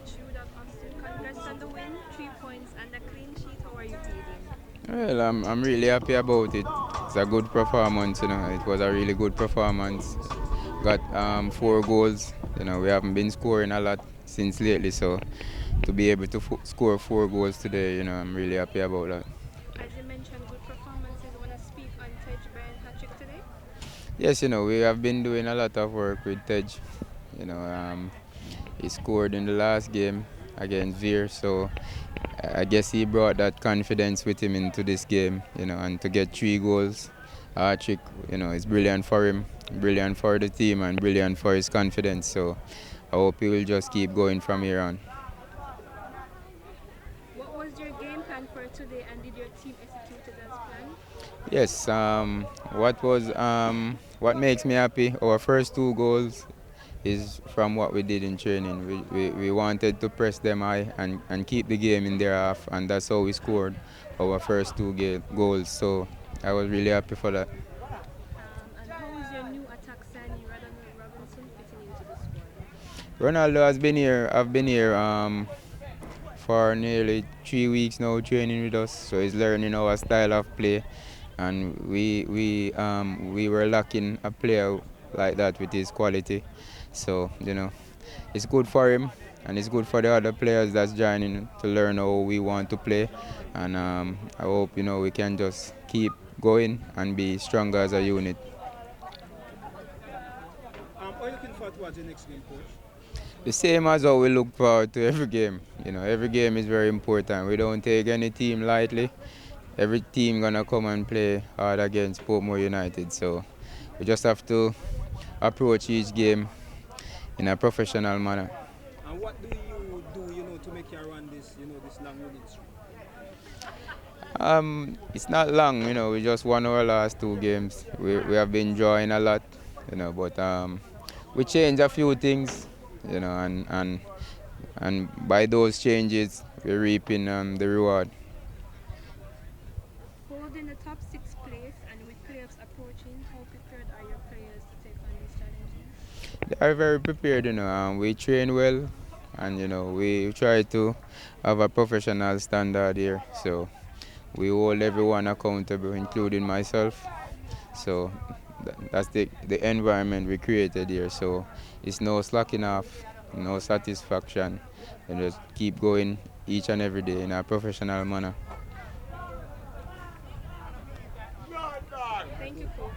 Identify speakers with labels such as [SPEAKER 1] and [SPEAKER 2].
[SPEAKER 1] Coach Rudolph, congrats on the win, 3 points and a clean sheet. How are you feeling?
[SPEAKER 2] Well, I'm really happy about it. It's a good performance, It was a really good performance. Got 4 goals. We haven't been scoring a lot since lately, so to be able to score 4 goals today, I'm really happy about that.
[SPEAKER 1] As you mentioned, good performances. Want to speak on Tej Bryan hat-trick today?
[SPEAKER 2] Yes, we have been doing a lot of work with Tej. You know, um, he scored in the last game against Veer, so I guess he brought that confidence with him into this game, and to get 3 goals, trick, it's brilliant for him, brilliant for the team, and brilliant for his confidence. So I hope he will just keep going from here on.
[SPEAKER 1] What was your game plan for today and did your team execute it as planned?
[SPEAKER 2] Yes, what makes me happy, our first 2 goals is from what we did in training. We wanted to press them high and keep the game in their half, and that's how we scored our first 2 goals. So I was really happy for that.
[SPEAKER 1] And how is your new attack signing, Radamel Robinson, fitting into the squad?
[SPEAKER 2] Ronaldo has been here. I've been here for nearly 3 weeks now, training with us. So he's learning our style of play, and we were lacking a player like that with his quality. So it's good for him, and it's good for the other players that's joining to learn how we want to play. And I hope we can just keep going and be stronger as a unit.
[SPEAKER 3] Are you looking forward towards the next game, coach?
[SPEAKER 2] The same as how we look forward to every game. Every game is very important. We don't take any team lightly. Every team gonna come and play hard against Portmore United. So we just have to approach each game in a professional manner.
[SPEAKER 3] And what do you do, to make your run this long winning streak?
[SPEAKER 2] It's not long, we just won our last 2 games. We have been drawing a lot, but we changed a few things, and by those changes, we're reaping the reward.
[SPEAKER 1] Holding the top six place and with playoffs approaching, how prepared are your players to take on these challenges?
[SPEAKER 2] They are very prepared, we train well, and we try to have a professional standard here. So we hold everyone accountable, including myself. So that's the environment we created here. So it's no slacking off, no satisfaction, and just keep going each and every day in a professional manner.
[SPEAKER 1] Thank you, coach.